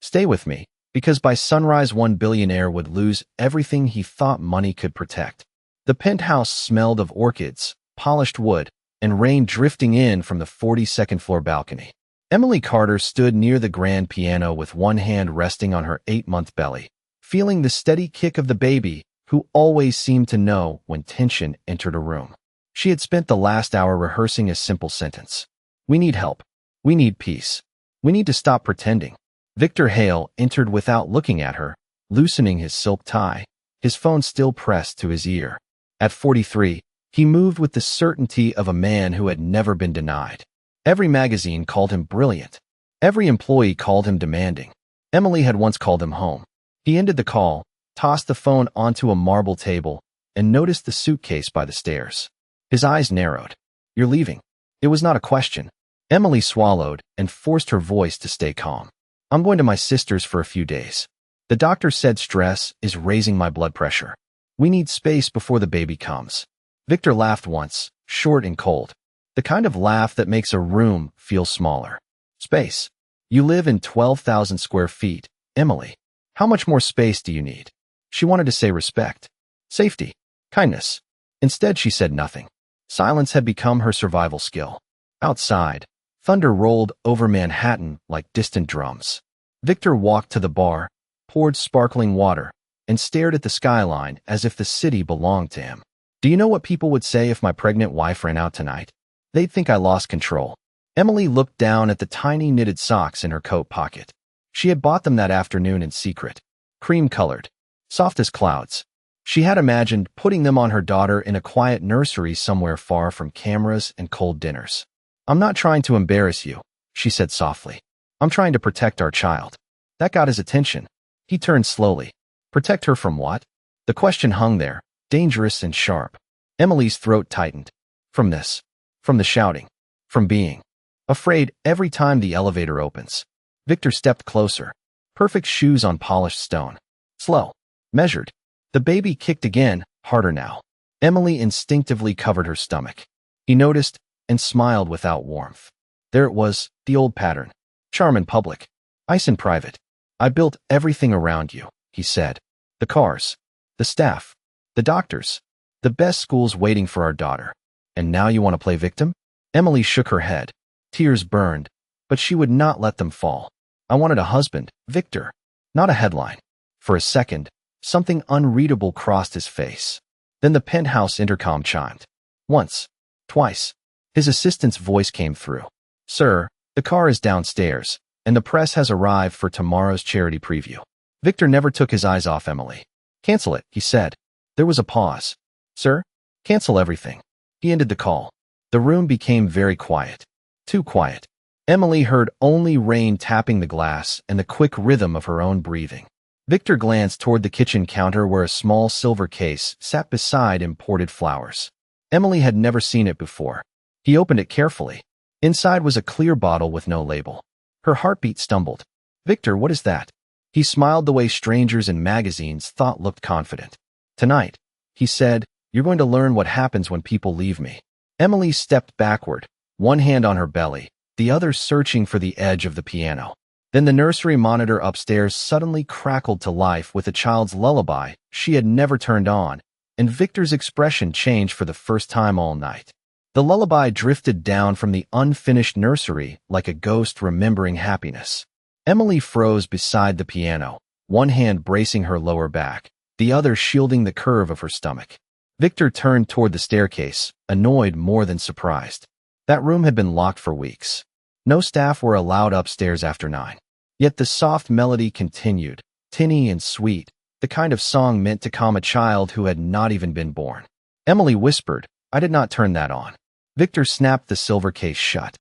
Stay with me, because by sunrise one billionaire would lose everything he thought money could protect. The penthouse smelled of orchids, polished wood, and rain drifting in from the 42nd floor balcony. Emily Carter stood near the grand piano with one hand resting on her 8-month belly, feeling the steady kick of the baby, who always seemed to know when tension entered a room. She had spent the last hour rehearsing a simple sentence. We need help. We need peace. We need to stop pretending. Victor Hale entered without looking at her, loosening his silk tie, his phone still pressed to his ear. At 43, he moved with the certainty of a man who had never been denied. Every magazine called him brilliant. Every employee called him demanding. Emily had once called him home. He ended the call, tossed the phone onto a marble table, and noticed the suitcase by the stairs. His eyes narrowed. You're leaving. It was not a question. Emily swallowed and forced her voice to stay calm. I'm going to my sister's for a few days. The doctor said stress is raising my blood pressure. We need space before the baby comes. Victor laughed once, short and cold. The kind of laugh that makes a room feel smaller. Space. You live in 12,000 square feet, Emily. How much more space do you need? She wanted to say respect, safety, kindness. Instead, she said nothing. Silence had become her survival skill. Outside, thunder rolled over Manhattan like distant drums. Victor walked to the bar, poured sparkling water, and stared at the skyline as if the city belonged to him. Do you know what people would say if my pregnant wife ran out tonight? They'd think I lost control. Emily looked down at the tiny knitted socks in her coat pocket. She had bought them that afternoon in secret. Cream-colored, soft as clouds. She had imagined putting them on her daughter in a quiet nursery somewhere far from cameras and cold dinners. I'm not trying to embarrass you, she said softly. I'm trying to protect our child. That got his attention. He turned slowly. Protect her from what? The question hung there, dangerous and sharp. Emily's throat tightened. From this. From the shouting. From being afraid every time the elevator opens. Victor stepped closer. Perfect shoes on polished stone. Slow. Measured. The baby kicked again, harder now. Emily instinctively covered her stomach. He noticed and smiled without warmth. There it was, the old pattern. Charm in public. Ice in private. I built everything around you, he said. The cars. The staff. The doctors. The best schools waiting for our daughter. And now you want to play victim? Emily shook her head. Tears burned, but she would not let them fall. I wanted a husband, Victor, not a headline. For a second, something unreadable crossed his face. Then the penthouse intercom chimed. Once. Twice. His assistant's voice came through. Sir, the car is downstairs, and the press has arrived for tomorrow's charity preview. Victor never took his eyes off Emily. Cancel it, he said. There was a pause. Sir? Cancel everything. He ended the call. The room became very quiet. Too quiet. Emily heard only rain tapping the glass and the quick rhythm of her own breathing. Victor glanced toward the kitchen counter where a small silver case sat beside imported flowers. Emily had never seen it before. He opened it carefully. Inside was a clear bottle with no label. Her heartbeat stumbled. Victor, what is that? He smiled the way strangers in magazines thought looked confident. Tonight, he said, you're going to learn what happens when people leave me. Emily stepped backward, one hand on her belly, the other searching for the edge of the piano. Then the nursery monitor upstairs suddenly crackled to life with a child's lullaby she had never turned on, and Victor's expression changed for the first time all night. The lullaby drifted down from the unfinished nursery like a ghost remembering happiness. Emily froze beside the piano, one hand bracing her lower back, the other shielding the curve of her stomach. Victor turned toward the staircase, annoyed more than surprised. That room had been locked for weeks. No staff were allowed upstairs after 9. Yet the soft melody continued, tinny and sweet, the kind of song meant to calm a child who had not even been born. Emily whispered, I did not turn that on. Victor snapped the silver case shut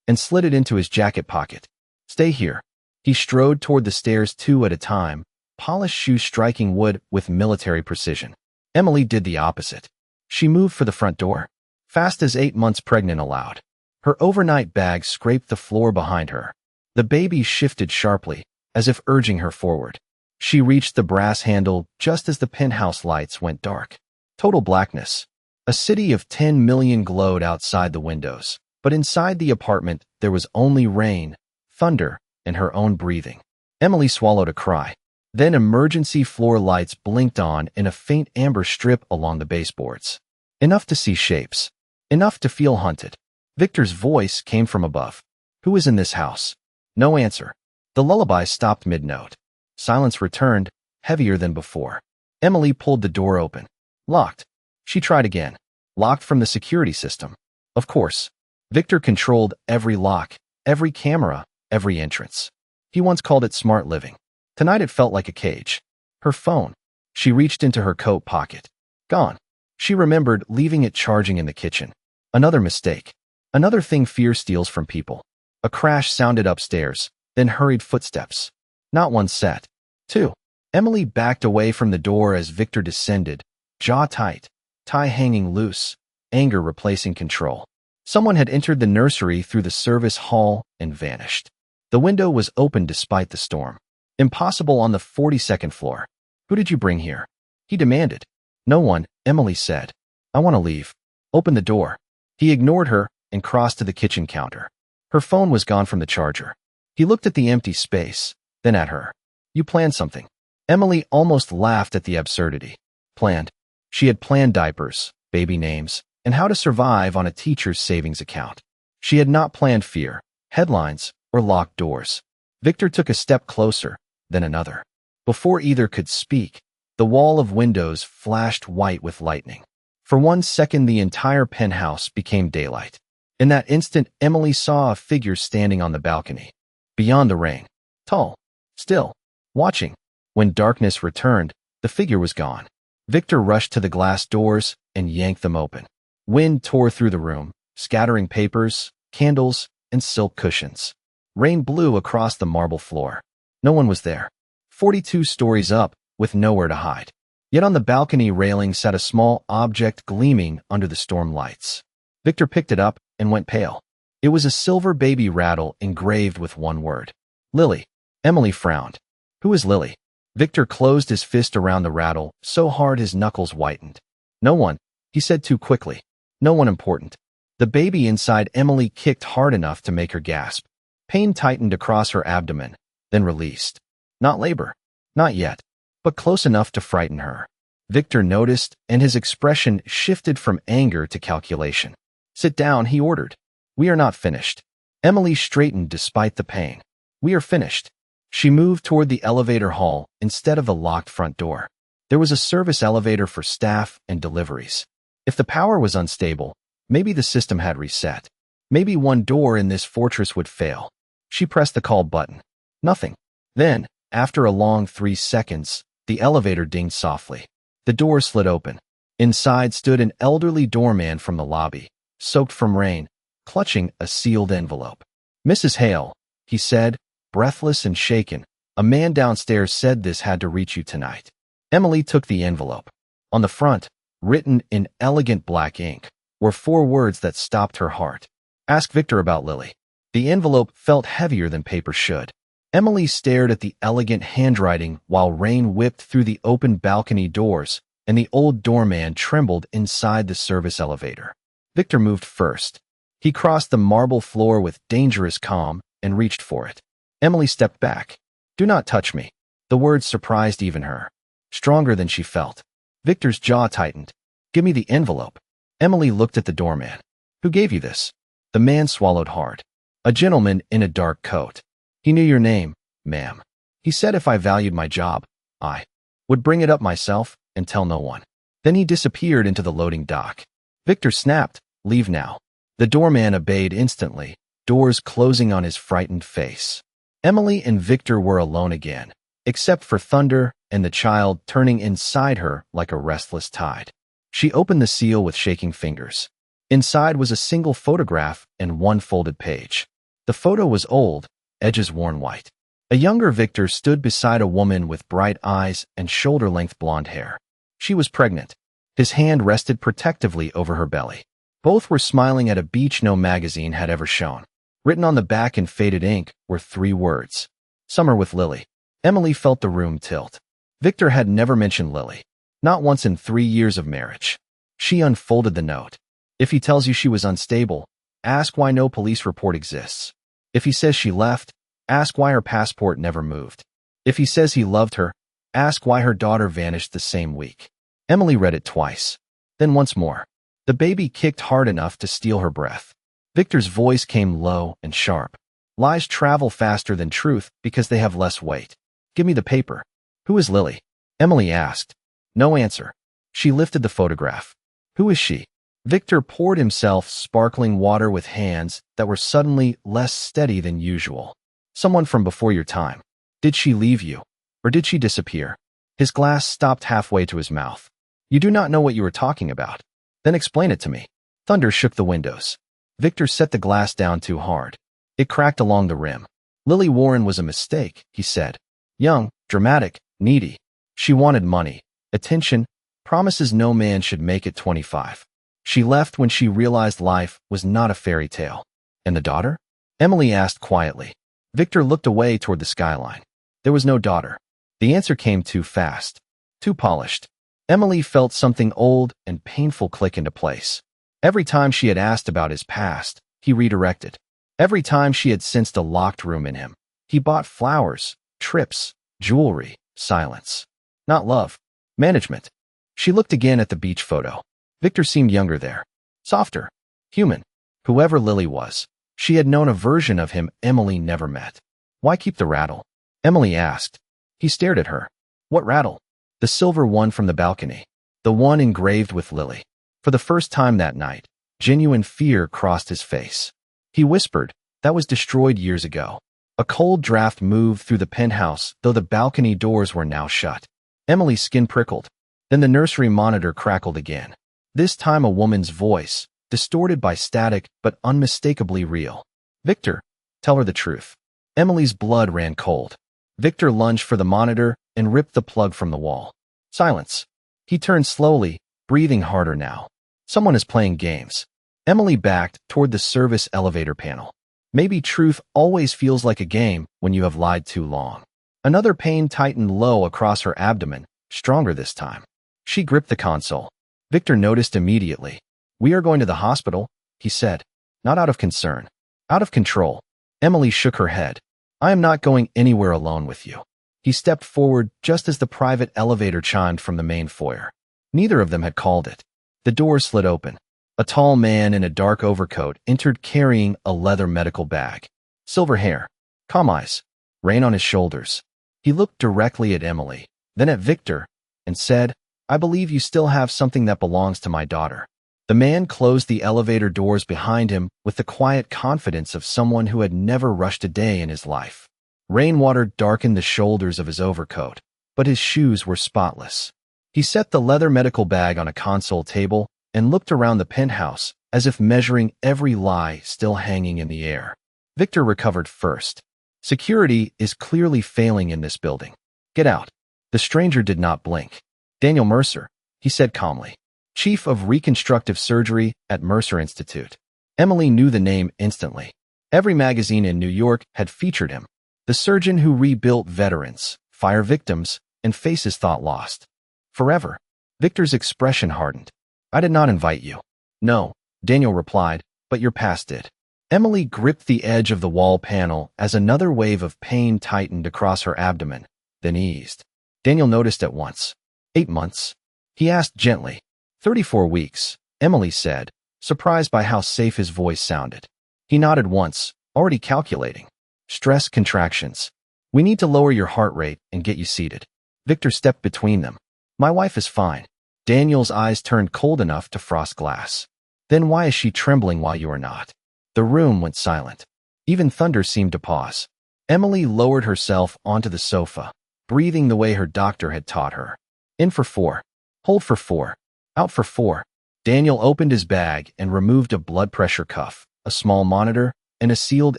and slid it into his jacket pocket. Stay here. He strode toward the stairs 2 at a time, polished shoes striking wood with military precision. Emily did the opposite. She moved for the front door, fast as 8 months pregnant allowed. Her overnight bag scraped the floor behind her. The baby shifted sharply, as if urging her forward. She reached the brass handle just as the penthouse lights went dark. Total blackness. A city of 10 million glowed outside the windows, but inside the apartment there was only rain, thunder, and her own breathing. Emily swallowed a cry. Then emergency floor lights blinked on in a faint amber strip along the baseboards. Enough to see shapes. Enough to feel hunted. Victor's voice came from above. Who is in this house? No answer. The lullaby stopped mid-note. Silence returned, heavier than before. Emily pulled the door open. Locked. She tried again. Locked from the security system. Of course. Victor controlled every lock, every camera, every entrance. He once called it smart living. Tonight it felt like a cage. Her phone. She reached into her coat pocket. Gone. She remembered leaving it charging in the kitchen. Another mistake. Another thing fear steals from people. A crash sounded upstairs, then hurried footsteps. Not one set. Two. Emily backed away from the door as Victor descended, jaw tight, tie hanging loose, anger replacing control. Someone had entered the nursery through the service hall and vanished. The window was open despite the storm. Impossible on the 42nd floor. Who did you bring here? He demanded. No one, Emily said. I want to leave. Open the door. He ignored her and crossed to the kitchen counter. Her phone was gone from the charger. He looked at the empty space, then at her. You planned something. Emily almost laughed at the absurdity. Planned. She had planned diapers, baby names, and how to survive on a teacher's savings account. She had not planned fear, headlines, or locked doors. Victor took a step closer, then another. Before either could speak, the wall of windows flashed white with lightning. For 1 second, the entire penthouse became daylight. In that instant, Emily saw a figure standing on the balcony. Beyond the rain. Tall. Still. Watching. When darkness returned, the figure was gone. Victor rushed to the glass doors and yanked them open. Wind tore through the room, scattering papers, candles, and silk cushions. Rain blew across the marble floor. No one was there. 42 stories up, with nowhere to hide. Yet on the balcony railing sat a small object gleaming under the storm lights. Victor picked it up and went pale. It was a silver baby rattle engraved with one word. Lily. Emily frowned. Who is Lily? Victor closed his fist around the rattle so hard his knuckles whitened. No one, he said too quickly. No one important. The baby inside Emily kicked hard enough to make her gasp. Pain tightened across her abdomen, then released. Not labor. Not yet. But close enough to frighten her. Victor noticed, and his expression shifted from anger to calculation. Sit down, he ordered. We are not finished. Emily straightened despite the pain. We are finished. She moved toward the elevator hall instead of the locked front door. There was a service elevator for staff and deliveries. If the power was unstable, maybe the system had reset. Maybe one door in this fortress would fail. She pressed the call button. Nothing. Then, after a long 3 seconds, the elevator dinged softly. The door slid open. Inside stood an elderly doorman from the lobby, soaked from rain, clutching a sealed envelope. Mrs. Hale, he said, breathless and shaken. A man downstairs said this had to reach you tonight. Emily took the envelope. On the front, written in elegant black ink, were 4 words that stopped her heart. Ask Victor about Lily. The envelope felt heavier than paper should. Emily stared at the elegant handwriting while rain whipped through the open balcony doors, and the old doorman trembled inside the service elevator. Victor moved first. He crossed the marble floor with dangerous calm and reached for it. Emily stepped back. Do not touch me. The words surprised even her. Stronger than she felt. Victor's jaw tightened. Give me the envelope. Emily looked at the doorman. Who gave you this? The man swallowed hard. A gentleman in a dark coat. He knew your name, ma'am. He said if I valued my job, I would bring it up myself and tell no one. Then he disappeared into the loading dock. Victor snapped, leave now. The doorman obeyed instantly, doors closing on his frightened face. Emily and Victor were alone again, except for thunder and the child turning inside her like a restless tide. She opened the seal with shaking fingers. Inside was a single photograph and one folded page. The photo was old, edges worn white. A younger Victor stood beside a woman with bright eyes and shoulder-length blonde hair. She was pregnant. His hand rested protectively over her belly. Both were smiling at a beach no magazine had ever shown. Written on the back in faded ink were 3 words. Summer with Lily. Emily felt the room tilt. Victor had never mentioned Lily. Not once in 3 years of marriage. She unfolded the note. If he tells you she was unstable, ask why no police report exists. If he says she left, ask why her passport never moved. If he says he loved her, ask why her daughter vanished the same week. Emily read it twice. Then once more. The baby kicked hard enough to steal her breath. Victor's voice came low and sharp. Lies travel faster than truth because they have less weight. Give me the paper. Who is Lily? Emily asked. No answer. She lifted the photograph. Who is she? Victor poured himself sparkling water with hands that were suddenly less steady than usual. Someone from before your time. Did she leave you? Or did she disappear? His glass stopped halfway to his mouth. You do not know what you are talking about. Then explain it to me. Thunder shook the windows. Victor set the glass down too hard. It cracked along the rim. Lily Warren was a mistake, he said. Young, dramatic, needy. She wanted money, attention, promises no man should make at 25. She left when she realized life was not a fairy tale. And the daughter? Emily asked quietly. Victor looked away toward the skyline. There was no daughter. The answer came too fast, too polished. Emily felt something old and painful click into place. Every time she had asked about his past, he redirected. Every time she had sensed a locked room in him, he bought flowers, trips, jewelry, silence. Not love. Management. She looked again at the beach photo. Victor seemed younger there. Softer. Human. Whoever Lily was, she had known a version of him Emily never met. Why keep the rattle? Emily asked. He stared at her. What rattle? The silver one from the balcony. The one engraved with Lily. For the first time that night, genuine fear crossed his face. He whispered, that was destroyed years ago. A cold draft moved through the penthouse, though the balcony doors were now shut. Emily's skin prickled. Then the nursery monitor crackled again. This time a woman's voice, distorted by static but unmistakably real. Victor, tell her the truth. Emily's blood ran cold. Victor lunged for the monitor and ripped the plug from the wall. Silence. He turned slowly, breathing harder now. Someone is playing games. Emily backed toward the service elevator panel. Maybe truth always feels like a game when you have lied too long. Another pain tightened low across her abdomen, stronger this time. She gripped the console. Victor noticed immediately. We are going to the hospital, he said. Not out of concern. Out of control. Emily shook her head. I am not going anywhere alone with you. He stepped forward just as the private elevator chimed from the main foyer. Neither of them had called it. The door slid open. A tall man in a dark overcoat entered carrying a leather medical bag. Silver hair. Calm eyes. Rain on his shoulders. He looked directly at Emily, then at Victor, and said, I believe you still have something that belongs to my daughter. The man closed the elevator doors behind him with the quiet confidence of someone who had never rushed a day in his life. Rainwater darkened the shoulders of his overcoat, but his shoes were spotless. He set the leather medical bag on a console table and looked around the penthouse as if measuring every lie still hanging in the air. Victor recovered first. Security is clearly failing in this building. Get out. The stranger did not blink. Daniel Mercer, he said calmly. Chief of Reconstructive Surgery at Mercer Institute. Emily knew the name instantly. Every magazine in New York had featured him. The surgeon who rebuilt veterans, fire victims, and faces thought lost. Forever. Victor's expression hardened. I did not invite you. No, Daniel replied, but your past did. Emily gripped the edge of the wall panel as another wave of pain tightened across her abdomen, then eased. Daniel noticed at once. 8 months? He asked gently. 34 weeks, Emily said, surprised by how safe his voice sounded. He nodded once, already calculating. Stress contractions. We need to lower your heart rate and get you seated. Victor stepped between them. My wife is fine. Daniel's eyes turned cold enough to frost glass. Then why is she trembling while you are not? The room went silent. Even thunder seemed to pause. Emily lowered herself onto the sofa, breathing the way her doctor had taught her. In for 4. Hold for 4. Out for 4. Daniel opened his bag and removed a blood pressure cuff, a small monitor, and a sealed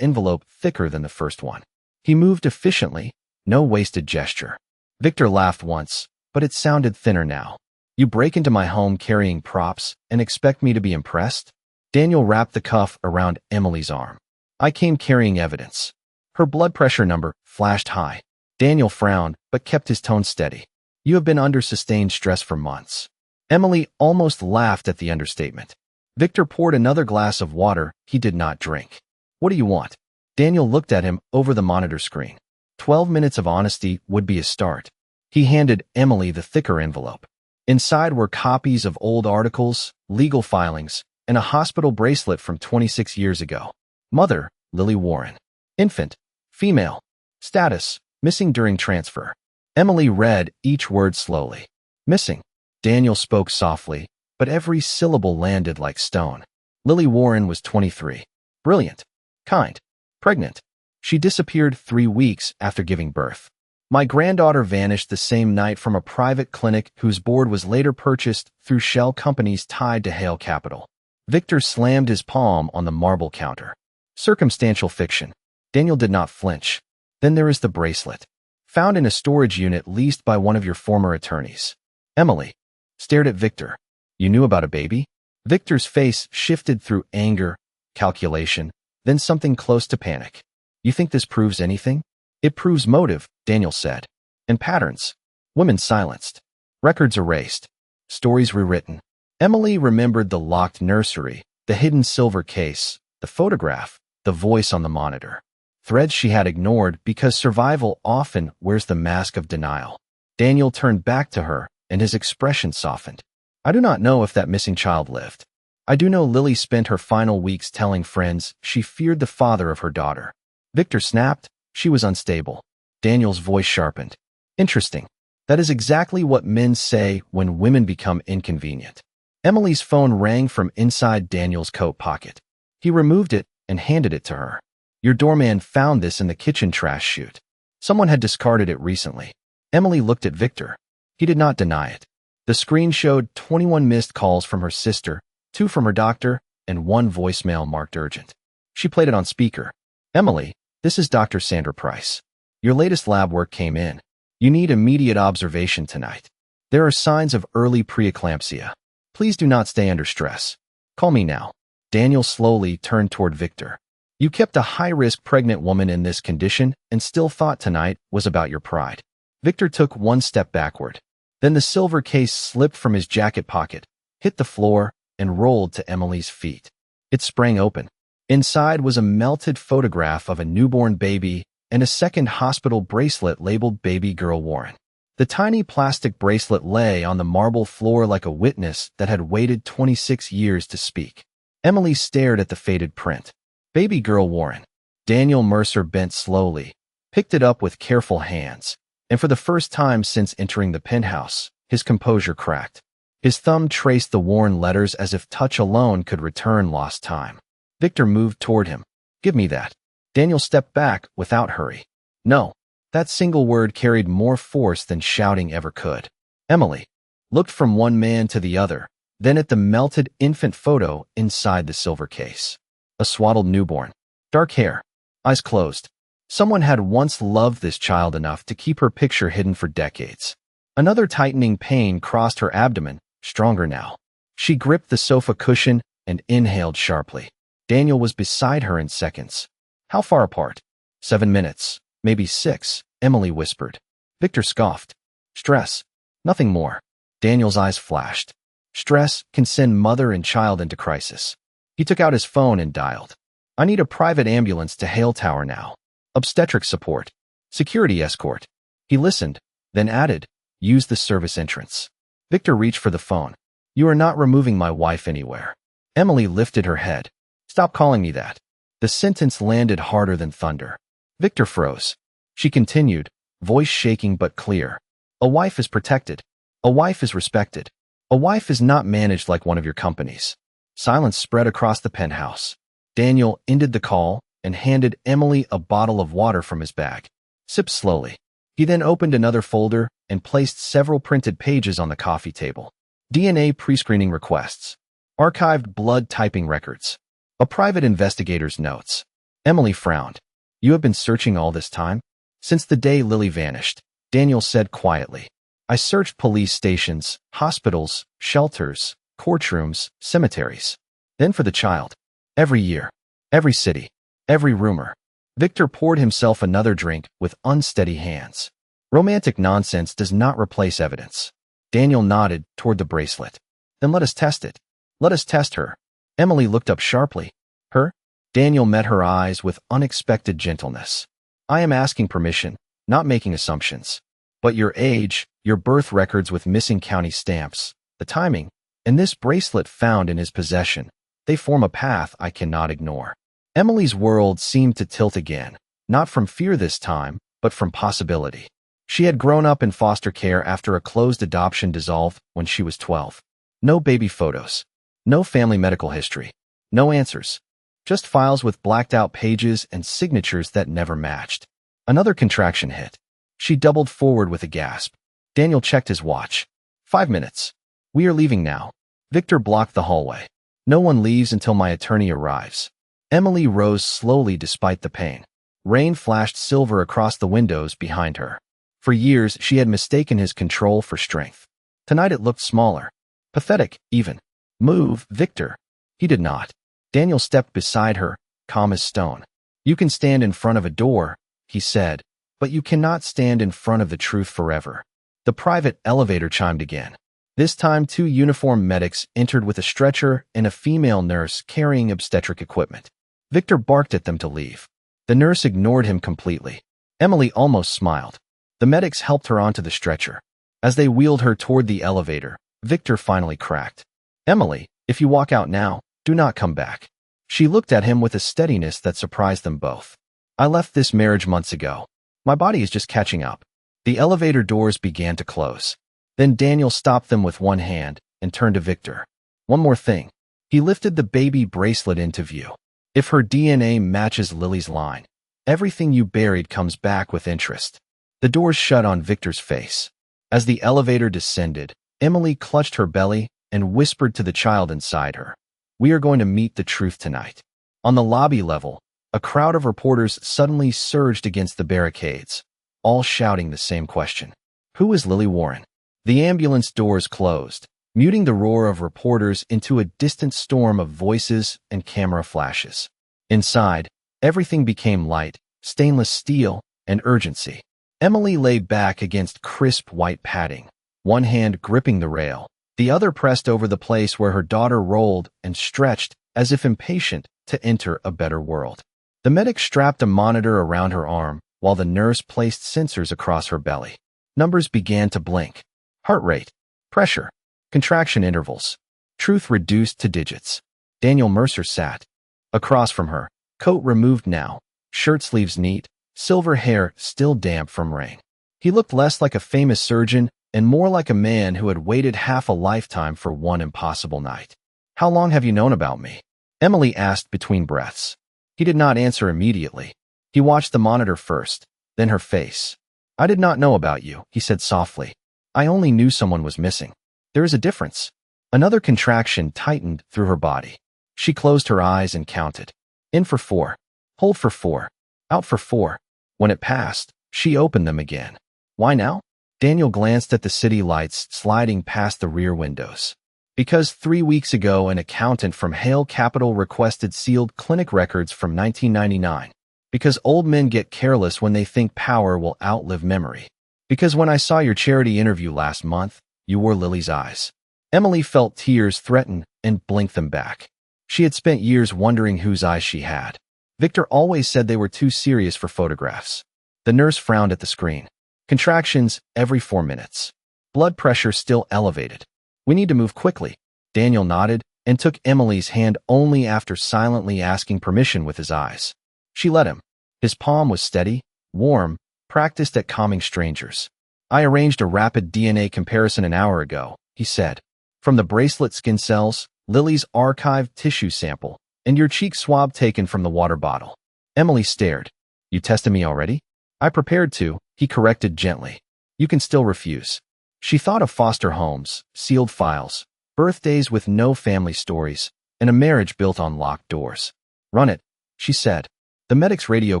envelope thicker than the first one. He moved efficiently, no wasted gesture. Victor laughed once, but it sounded thinner now. You break into my home carrying props and expect me to be impressed? Daniel wrapped the cuff around Emily's arm. I came carrying evidence. Her blood pressure number flashed high. Daniel frowned, but kept his tone steady. You have been under sustained stress for months. Emily almost laughed at the understatement. Victor poured another glass of water he did not drink. What do you want? Daniel looked at him over the monitor screen. 12 minutes of honesty would be a start. He handed Emily the thicker envelope. Inside were copies of old articles, legal filings, and a hospital bracelet from 26 years ago. Mother, Lily Warren. Infant, female. Status, missing during transfer. Emily read each word slowly. Missing. Daniel spoke softly, but every syllable landed like stone. Lily Warren was 23. Brilliant. Kind. Pregnant. She disappeared 3 weeks after giving birth. My granddaughter vanished the same night from a private clinic whose board was later purchased through shell companies tied to Hale Capital. Victor slammed his palm on the marble counter. Circumstantial fiction. Daniel did not flinch. Then there is the bracelet. Found in a storage unit leased by one of your former attorneys. Emily stared at Victor. You knew about a baby? Victor's face shifted through anger, calculation, then something close to panic. You think this proves anything? It proves motive, Daniel said. And patterns. Women silenced. Records erased. Stories rewritten. Emily remembered the locked nursery, the hidden silver case, the photograph, the voice on the monitor. Threads she had ignored because survival often wears the mask of denial. Daniel turned back to her, and his expression softened. I do not know if that missing child lived. I do know Lily spent her final weeks telling friends she feared the father of her daughter. Victor snapped. She was unstable. Daniel's voice sharpened. Interesting. That is exactly what men say when women become inconvenient. Emily's phone rang from inside Daniel's coat pocket. He removed it and handed it to her. Your doorman found this in the kitchen trash chute. Someone had discarded it recently. Emily looked at Victor. He did not deny it. The screen showed 21 missed calls from her sister, 2 from her doctor, and 1 voicemail marked urgent. She played it on speaker. Emily, this is Dr. Sandra Price. Your latest lab work came in. You need immediate observation tonight. There are signs of early preeclampsia. Please do not stay under stress. Call me now. Daniel slowly turned toward Victor. You kept a high-risk pregnant woman in this condition and still thought tonight was about your pride. Victor took 1 step backward. Then the silver case slipped from his jacket pocket, hit the floor, and rolled to Emily's feet. It sprang open. Inside was a melted photograph of a newborn baby and a second hospital bracelet labeled Baby Girl Warren. The tiny plastic bracelet lay on the marble floor like a witness that had waited 26 years to speak. Emily stared at the faded print. Baby Girl Warren. Daniel Mercer bent slowly, picked it up with careful hands, and for the first time since entering the penthouse, his composure cracked. His thumb traced the worn letters as if touch alone could return lost time. Victor moved toward him. Give me that. Daniel stepped back without hurry. No. That single word carried more force than shouting ever could. Emily looked from one man to the other, then at the melted infant photo inside the silver case. A swaddled newborn. Dark hair. Eyes closed. Someone had once loved this child enough to keep her picture hidden for decades. Another tightening pain crossed her abdomen, stronger now. She gripped the sofa cushion and inhaled sharply. Daniel was beside her in seconds. How far apart? 7 minutes, maybe 6, Emily whispered. Victor scoffed. Stress. Nothing more. Daniel's eyes flashed. Stress can send mother and child into crisis. He took out his phone and dialed. I need a private ambulance to Hale Tower now. Obstetric support. Security escort. He listened, then added, use the service entrance. Victor reached for the phone. You are not removing my wife anywhere. Emily lifted her head. Stop calling me that. The sentence landed harder than thunder. Victor froze. She continued, voice shaking but clear. A wife is protected. A wife is respected. A wife is not managed like one of your companies. Silence spread across the penthouse. Daniel ended the call and handed Emily a bottle of water from his bag. Sip slowly. He then opened another folder and placed several printed pages on the coffee table. DNA pre-screening requests. Archived blood typing records. A private investigator's notes. Emily frowned. You have been searching all this time? Since the day Lily vanished, Daniel said quietly. I searched police stations, hospitals, shelters, courtrooms, cemeteries. Then for the child. Every year. Every city. Every rumor. Victor poured himself another drink with unsteady hands. Romantic nonsense does not replace evidence. Daniel nodded toward the bracelet. Then let us test it. Let us test her. Emily looked up sharply. Her? Daniel met her eyes with unexpected gentleness. I am asking permission, not making assumptions. But your age, your birth records with missing county stamps, the timing, and this bracelet found in his possession, they form a path I cannot ignore. Emily's world seemed to tilt again, not from fear this time, but from possibility. She had grown up in foster care after a closed adoption dissolved when she was 12. No baby photos. No family medical history. No answers. Just files with blacked-out pages and signatures that never matched. Another contraction hit. She doubled forward with a gasp. Daniel checked his watch. 5 minutes. We are leaving now. Victor blocked the hallway. No one leaves until my attorney arrives. Emily rose slowly despite the pain. Rain flashed silver across the windows behind her. For years, she had mistaken his control for strength. Tonight it looked smaller. Pathetic, even. Move, Victor. He did not. Daniel stepped beside her, calm as stone. You can stand in front of a door, he said, but you cannot stand in front of the truth forever. The private elevator chimed again. This time, 2 uniformed medics entered with a stretcher and a female nurse carrying obstetric equipment. Victor barked at them to leave. The nurse ignored him completely. Emily almost smiled. The medics helped her onto the stretcher. As they wheeled her toward the elevator, Victor finally cracked. Emily, if you walk out now, do not come back. She looked at him with a steadiness that surprised them both. I left this marriage months ago. My body is just catching up. The elevator doors began to close. Then Daniel stopped them with one hand and turned to Victor. One more thing. He lifted the baby bracelet into view. If her DNA matches Lily's line, everything you buried comes back with interest. The doors shut on Victor's face. As the elevator descended, Emily clutched her belly and whispered to the child inside her. We are going to meet the truth tonight. On the lobby level, a crowd of reporters suddenly surged against the barricades, all shouting the same question. Who is Lily Warren? The ambulance doors closed, muting the roar of reporters into a distant storm of voices and camera flashes. Inside, everything became light, stainless steel, and urgency. Emily lay back against crisp white padding, one hand gripping the rail, the other pressed over the place where her daughter rolled and stretched as if impatient to enter a better world. The medic strapped a monitor around her arm while the nurse placed sensors across her belly. Numbers began to blink. Heart rate, pressure, contraction intervals. Truth reduced to digits. Daniel Mercer sat across from her, coat removed now, shirt sleeves neat, silver hair still damp from rain. He looked less like a famous surgeon and more like a man who had waited half a lifetime for one impossible night. How long have you known about me? Emily asked between breaths. He did not answer immediately. He watched the monitor first, then her face. I did not know about you, he said softly. I only knew someone was missing. There is a difference. Another contraction tightened through her body. She closed her eyes and counted. In for 4. Hold for 4. Out for 4. When it passed, she opened them again. Why now? Daniel glanced at the city lights sliding past the rear windows. Because 3 weeks ago an accountant from Hale Capital requested sealed clinic records from 1999. Because old men get careless when they think power will outlive memory. Because when I saw your charity interview last month, you wore Lily's eyes. Emily felt tears threaten and blinked them back. She had spent years wondering whose eyes she had. Victor always said they were too serious for photographs. The nurse frowned at the screen. Contractions every 4 minutes. Blood pressure still elevated. We need to move quickly. Daniel nodded and took Emily's hand only after silently asking permission with his eyes. She let him. His palm was steady, warm, practiced at calming strangers. I arranged a rapid DNA comparison an hour ago, he said. From the bracelet skin cells, Lily's archived tissue sample, and your cheek swab taken from the water bottle. Emily stared. You tested me already? I prepared to, he corrected gently. You can still refuse. She thought of foster homes, sealed files, birthdays with no family stories, and a marriage built on locked doors. Run it, she said. The medic's radio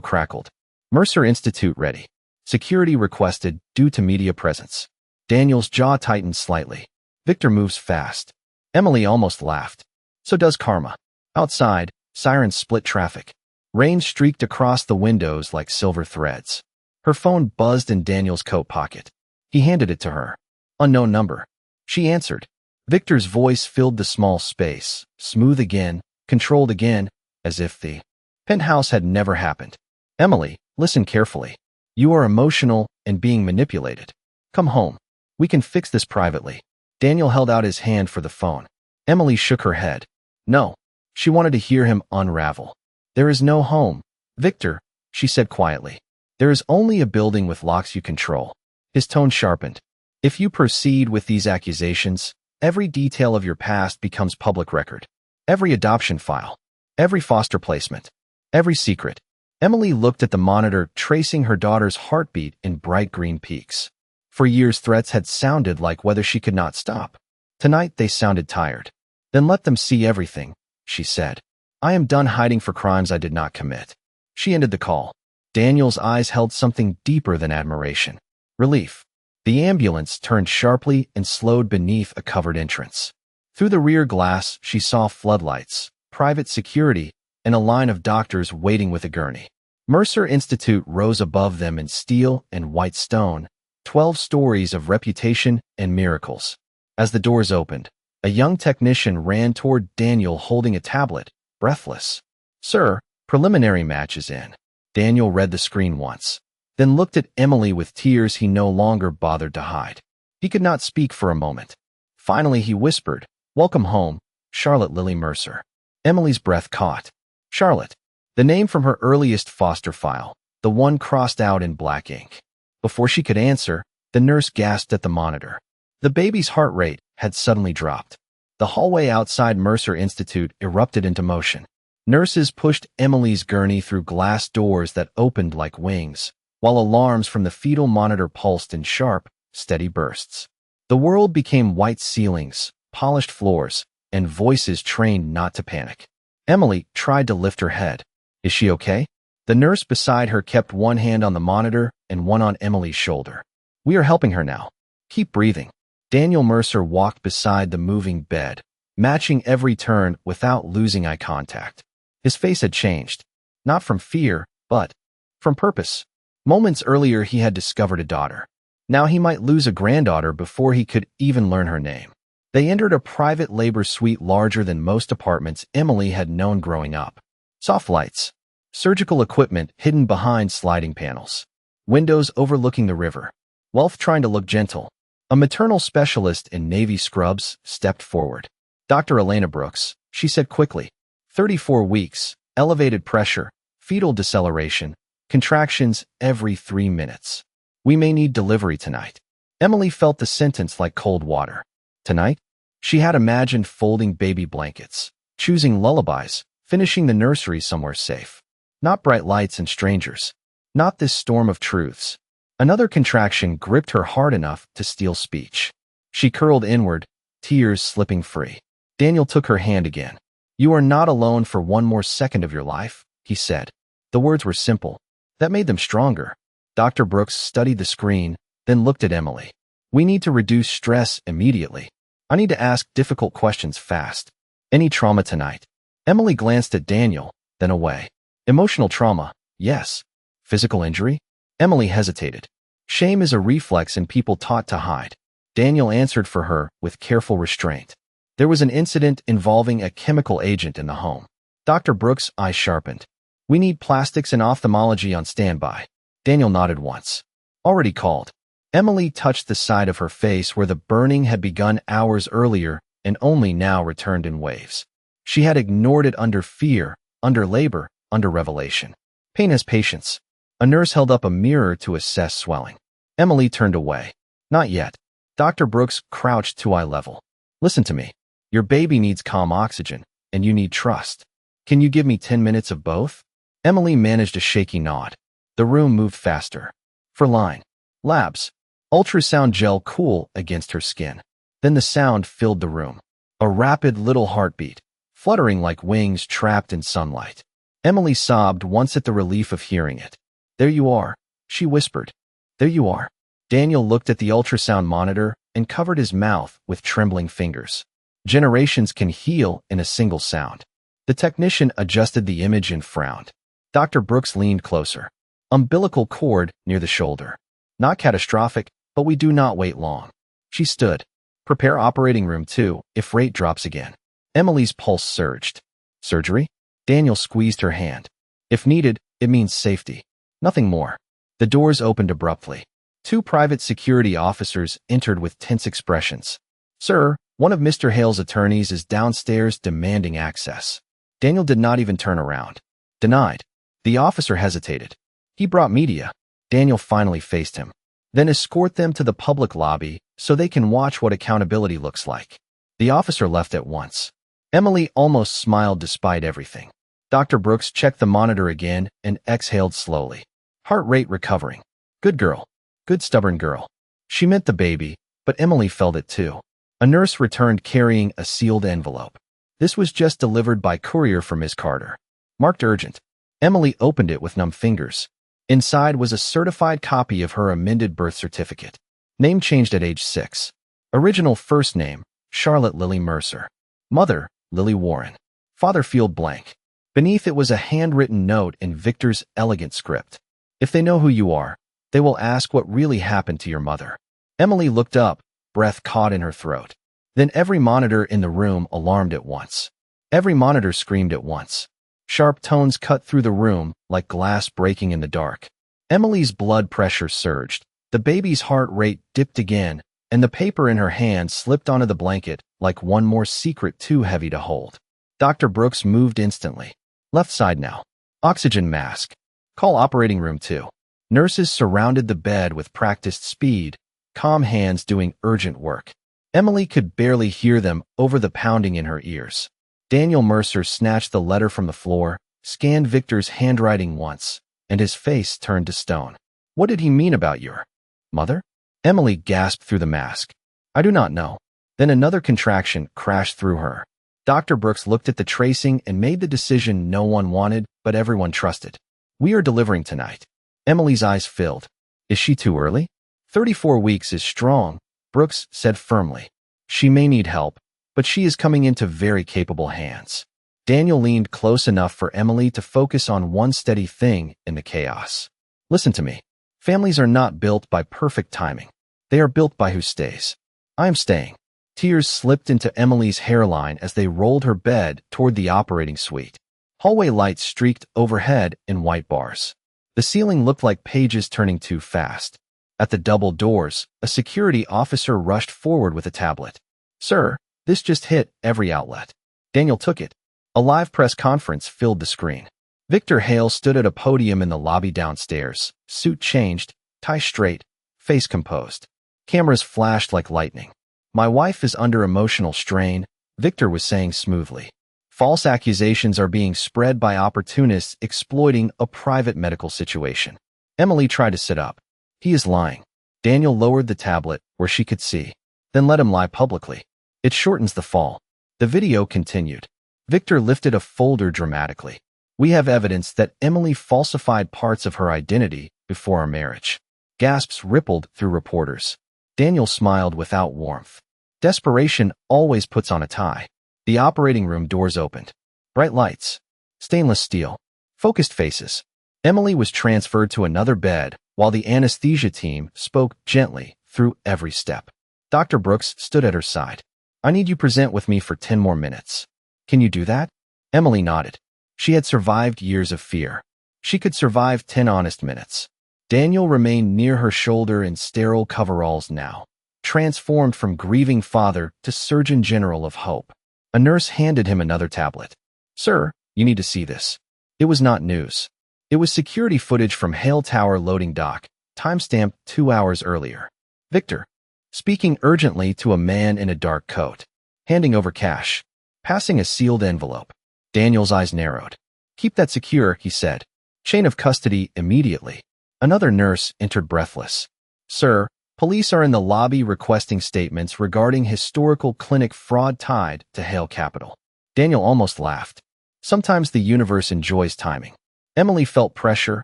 crackled. Mercer Institute ready. Security requested due to media presence. Daniel's jaw tightened slightly. Victor moves fast. Emily almost laughed. So does karma. Outside, sirens split traffic. Rain streaked across the windows like silver threads. Her phone buzzed in Daniel's coat pocket. He handed it to her. Unknown number. She answered. Victor's voice filled the small space, smooth again, controlled again, as if the penthouse had never happened. Emily, listen carefully. You are emotional and being manipulated. Come home. We can fix this privately. Daniel held out his hand for the phone. Emily shook her head. No. She wanted to hear him unravel. There is no home, Victor, she said quietly. There is only a building with locks you control. His tone sharpened. If you proceed with these accusations, every detail of your past becomes public record. Every adoption file. Every foster placement. Every secret. Emily looked at the monitor, tracing her daughter's heartbeat in bright green peaks. For years, threats had sounded like whether she could not stop. Tonight, they sounded tired. Then let them see everything, she said. I am done hiding for crimes I did not commit. She ended the call. Daniel's eyes held something deeper than admiration. Relief. The ambulance turned sharply and slowed beneath a covered entrance. Through the rear glass, she saw floodlights, private security, and a line of doctors waiting with a gurney. Mercer Institute rose above them in steel and white stone, 12 stories of reputation and miracles. As the doors opened, a young technician ran toward Daniel holding a tablet, breathless. Sir, preliminary match is in. Daniel read the screen once, then looked at Emily with tears he no longer bothered to hide. He could not speak for a moment. Finally, he whispered, Welcome home, Charlotte Lily Mercer. Emily's breath caught. Charlotte, the name from her earliest foster file, the one crossed out in black ink. Before she could answer, the nurse gasped at the monitor. The baby's heart rate had suddenly dropped. The hallway outside Mercer Institute erupted into motion. Nurses pushed Emily's gurney through glass doors that opened like wings, while alarms from the fetal monitor pulsed in sharp, steady bursts. The world became white ceilings, polished floors, and voices trained not to panic. Emily tried to lift her head. Is she okay? The nurse beside her kept one hand on the monitor and one on Emily's shoulder. We are helping her now. Keep breathing. Daniel Mercer walked beside the moving bed, matching every turn without losing eye contact. His face had changed, not from fear, but from purpose. Moments earlier, he had discovered a daughter. Now he might lose a granddaughter before he could even learn her name. They entered a private labor suite larger than most apartments Emily had known growing up. Soft lights, surgical equipment hidden behind sliding panels, windows overlooking the river. Wealth trying to look gentle. A maternal specialist in navy scrubs stepped forward. Dr. Elena Brooks, she said quickly. 34 weeks, elevated pressure, fetal deceleration, contractions every 3 minutes. We may need delivery tonight. Emily felt the sentence like cold water. Tonight? She had imagined folding baby blankets, choosing lullabies, finishing the nursery somewhere safe. Not bright lights and strangers. Not this storm of truths. Another contraction gripped her hard enough to steal speech. She curled inward, tears slipping free. Daniel took her hand again. You are not alone for one more second of your life, he said. The words were simple. That made them stronger. Dr. Brooks studied the screen, then looked at Emily. We need to reduce stress immediately. I need to ask difficult questions fast. Any trauma tonight? Emily glanced at Daniel, then away. Emotional trauma, yes. Physical injury? Emily hesitated. Shame is a reflex in people taught to hide. Daniel answered for her with careful restraint. There was an incident involving a chemical agent in the home. Dr. Brooks' eyes sharpened. We need plastics and ophthalmology on standby. Daniel nodded once. Already called. Emily touched the side of her face where the burning had begun hours earlier and only now returned in waves. She had ignored it under fear, under labor, under revelation. Pain has patience. A nurse held up a mirror to assess swelling. Emily turned away. Not yet. Dr. Brooks crouched to eye level. Listen to me. Your baby needs calm oxygen, and you need trust. Can you give me 10 minutes of both? Emily managed a shaky nod. The room moved faster. For line. Labs. Ultrasound gel cool against her skin. Then the sound filled the room. A rapid little heartbeat, fluttering like wings trapped in sunlight. Emily sobbed once at the relief of hearing it. There you are, she whispered. There you are. Daniel looked at the ultrasound monitor and covered his mouth with trembling fingers. Generations can heal in a single sound. The technician adjusted the image and frowned. Dr. Brooks leaned closer. Umbilical cord near the shoulder. Not catastrophic, but we do not wait long. She stood. Prepare operating room 2 if rate drops again. Emily's pulse surged. Surgery? Daniel squeezed her hand. If needed, it means safety. Nothing more. The doors opened abruptly. Two private security officers entered with tense expressions. "Sir, one of Mr. Hale's attorneys is downstairs demanding access." Daniel did not even turn around. "Denied." The officer hesitated. "He brought media." Daniel finally faced him. "Then escort them to the public lobby so they can watch what accountability looks like." The officer left at once. Emily almost smiled despite everything. Dr. Brooks checked the monitor again and exhaled slowly. Heart rate recovering. Good girl. Good stubborn girl. She meant the baby, but Emily felt it too. A nurse returned carrying a sealed envelope. This was just delivered by courier for Miss Carter. Marked urgent. Emily opened it with numb fingers. Inside was a certified copy of her amended birth certificate. Name changed at age 6. Original first name, Charlotte Lily Mercer. Mother, Lily Warren. Father field blank. Beneath it was a handwritten note in Victor's elegant script. "If they know who you are, they will ask what really happened to your mother." Emily looked up, breath caught in her throat. Then every monitor in the room alarmed at once. Every monitor screamed at once. Sharp tones cut through the room like glass breaking in the dark. Emily's blood pressure surged. The baby's heart rate dipped again, and the paper in her hand slipped onto the blanket like one more secret too heavy to hold. Dr. Brooks moved instantly. "Left side now. Oxygen mask. Call operating room 2. Nurses surrounded the bed with practiced speed, calm hands doing urgent work. Emily could barely hear them over the pounding in her ears. Daniel Mercer snatched the letter from the floor, scanned Victor's handwriting once, and his face turned to stone. "What did he mean about your mother?" Emily gasped through the mask. "I do not know." Then another contraction crashed through her. Dr. Brooks looked at the tracing and made the decision no one wanted, but everyone trusted. "We are delivering tonight." Emily's eyes filled. "Is she too early?" 34 weeks is strong, Brooks said firmly. "She may need help, but she is coming into very capable hands." Daniel leaned close enough for Emily to focus on one steady thing in the chaos. "Listen to me. Families are not built by perfect timing. They are built by who stays. I am staying." Tears slipped into Emily's hairline as they rolled her bed toward the operating suite. Hallway lights streaked overhead in white bars. The ceiling looked like pages turning too fast. At the double doors, a security officer rushed forward with a tablet. "Sir, this just hit every outlet." Daniel took it. A live press conference filled the screen. Victor Hale stood at a podium in the lobby downstairs, suit changed, tie straight, face composed. Cameras flashed like lightning. "My wife is under emotional strain," Victor was saying smoothly. "False accusations are being spread by opportunists exploiting a private medical situation." Emily tried to sit up. "He is lying." Daniel lowered the tablet where she could see. "Then let him lie publicly. It shortens the fall." The video continued. Victor lifted a folder dramatically. "We have evidence that Emily falsified parts of her identity before our marriage." Gasps rippled through reporters. Daniel smiled without warmth. Desperation always puts on a tie. The operating room doors opened. Bright lights. Stainless steel. Focused faces. Emily was transferred to another bed while the anesthesia team spoke gently through every step. Dr. Brooks stood at her side. "I need you present with me for 10 more minutes." "Can you do that?" Emily nodded. She had survived years of fear. She could survive 10 honest minutes. Daniel remained near her shoulder in sterile coveralls now, transformed from grieving father to Surgeon General of Hope. A nurse handed him another tablet. "Sir, you need to see this." It was not news. It was security footage from Hale Tower loading dock, timestamped 2 hours earlier. Victor, speaking urgently to a man in a dark coat, handing over cash, passing a sealed envelope. Daniel's eyes narrowed. "Keep that secure," he said. "Chain of custody immediately." Another nurse entered breathless. "Sir, police are in the lobby requesting statements regarding historical clinic fraud tied to Hale Capital." Daniel almost laughed. Sometimes the universe enjoys timing. Emily felt pressure,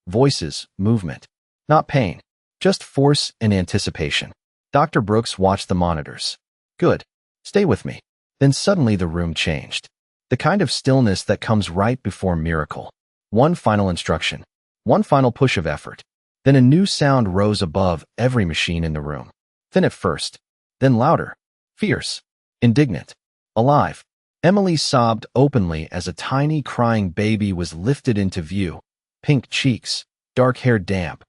voices, movement. Not pain, just force and anticipation. Dr. Brooks watched the monitors. "Good. Stay with me." Then suddenly the room changed. The kind of stillness that comes right before miracle. One final instruction. One final push of effort. Then a new sound rose above every machine in the room. Thin at first, then louder, fierce, indignant, alive. Emily sobbed openly as a tiny crying baby was lifted into view. Pink cheeks, dark hair damp,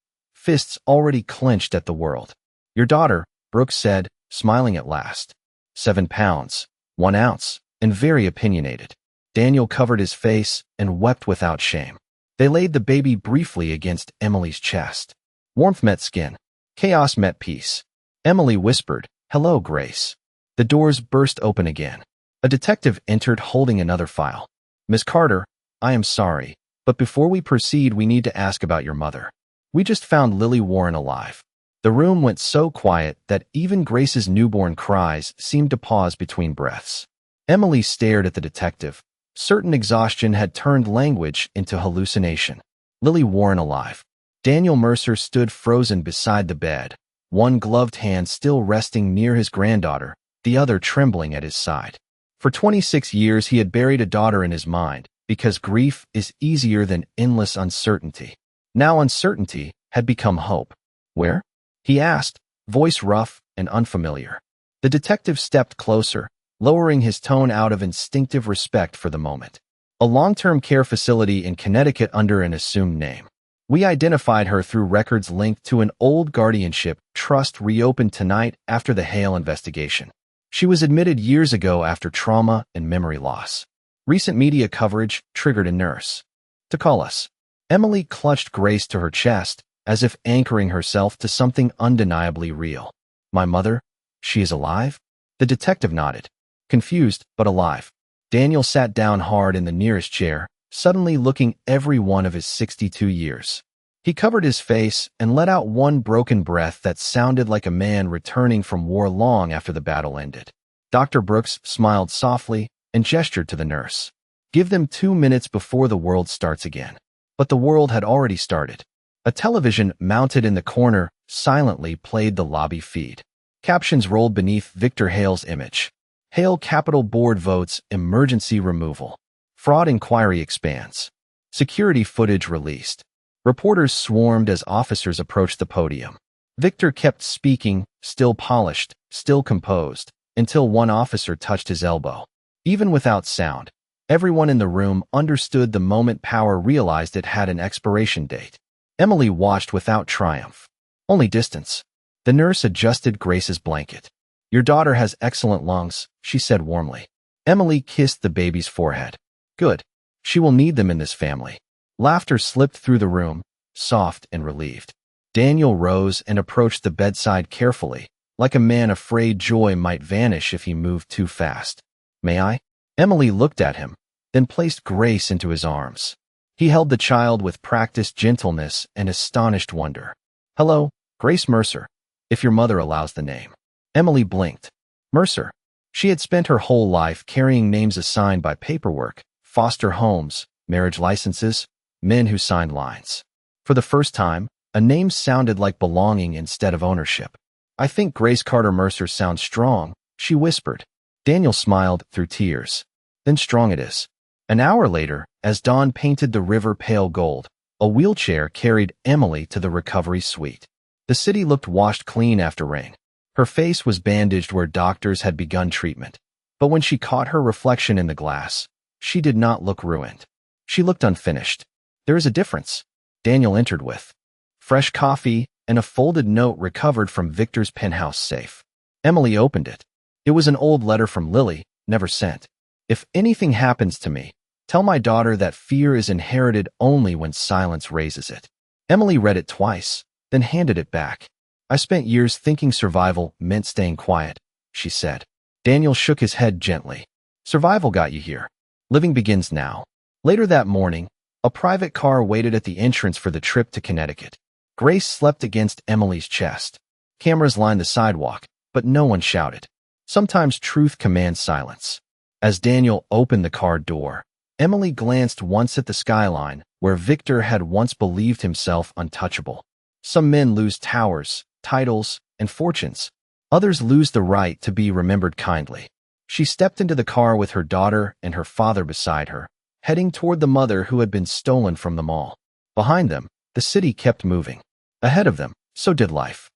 fists already clenched at the world. "Your daughter," Brooks said, smiling at last. 7 pounds, 1 ounce, and very opinionated. Daniel covered his face and wept without shame. They laid the baby briefly against Emily's chest. Warmth met skin. Chaos met peace. Emily whispered, "Hello, Grace." The doors burst open again. A detective entered holding another file. "Miss Carter, I am sorry, but before we proceed, we need to ask about your mother. We just found Lily Warren alive." The room went so quiet that even Grace's newborn cries seemed to pause between breaths. Emily stared at the detective. Certain exhaustion had turned language into hallucination. Lily Warren alive. Daniel Mercer stood frozen beside the bed, one gloved hand still resting near his granddaughter, the other trembling at his side. For 26 years he had buried a daughter in his mind, because grief is easier than endless uncertainty. Now uncertainty had become hope. "Where?" he asked, voice rough and unfamiliar. The detective stepped closer, lowering his tone out of instinctive respect for the moment. "A long-term care facility in Connecticut under an assumed name. We identified her through records linked to an old guardianship trust reopened tonight after the Hale investigation. She was admitted years ago after trauma and memory loss. Recent media coverage triggered a nurse to call us." Emily clutched Grace to her chest, as if anchoring herself to something undeniably real. "My mother? She is alive?" The detective nodded. Confused, but alive. Daniel sat down hard in the nearest chair, suddenly looking every one of his 62 years. He covered his face and let out one broken breath that sounded like a man returning from war long after the battle ended. Dr. Brooks smiled softly and gestured to the nurse. "Give them 2 minutes before the world starts again." But the world had already started. A television mounted in the corner silently played the lobby feed. Captions rolled beneath Victor Hale's image. "Hale Capitol Board votes emergency removal. Fraud inquiry expands. Security footage released." Reporters swarmed as officers approached the podium. Victor kept speaking, still polished, still composed, until one officer touched his elbow. Even without sound, everyone in the room understood the moment power realized it had an expiration date. Emily watched without triumph, only distance. The nurse adjusted Grace's blanket. "Your daughter has excellent lungs," she said warmly. Emily kissed the baby's forehead. "Good. She will need them in this family." Laughter slipped through the room, soft and relieved. Daniel rose and approached the bedside carefully, like a man afraid joy might vanish if he moved too fast. "May I?" Emily looked at him, then placed Grace into his arms. He held the child with practiced gentleness and astonished wonder. "Hello, Grace Mercer, if your mother allows the name." Emily blinked. Mercer. She had spent her whole life carrying names assigned by paperwork, foster homes, marriage licenses, men who signed lines. For the first time, a name sounded like belonging instead of ownership. "I think Grace Carter Mercer sounds strong," she whispered. Daniel smiled through tears. "Then strong it is." An hour later, as dawn painted the river pale gold, a wheelchair carried Emily to the recovery suite. The city looked washed clean after rain. Her face was bandaged where doctors had begun treatment. But when she caught her reflection in the glass, she did not look ruined. She looked unfinished. "There is a difference," Daniel entered with. Fresh coffee and a folded note recovered from Victor's penthouse safe. Emily opened it. It was an old letter from Lily, never sent. "If anything happens to me, tell my daughter that fear is inherited only when silence raises it." Emily read it twice, then handed it back. "I spent years thinking survival meant staying quiet," she said. Daniel shook his head gently. "Survival got you here. Living begins now." Later that morning, a private car waited at the entrance for the trip to Connecticut. Grace slept against Emily's chest. Cameras lined the sidewalk, but no one shouted. Sometimes truth commands silence. As Daniel opened the car door, Emily glanced once at the skyline, where Victor had once believed himself untouchable. Some men lose towers, titles, and fortunes. Others lose the right to be remembered kindly. She stepped into the car with her daughter and her father beside her, heading toward the mother who had been stolen from them all. Behind them, the city kept moving. Ahead of them, so did life.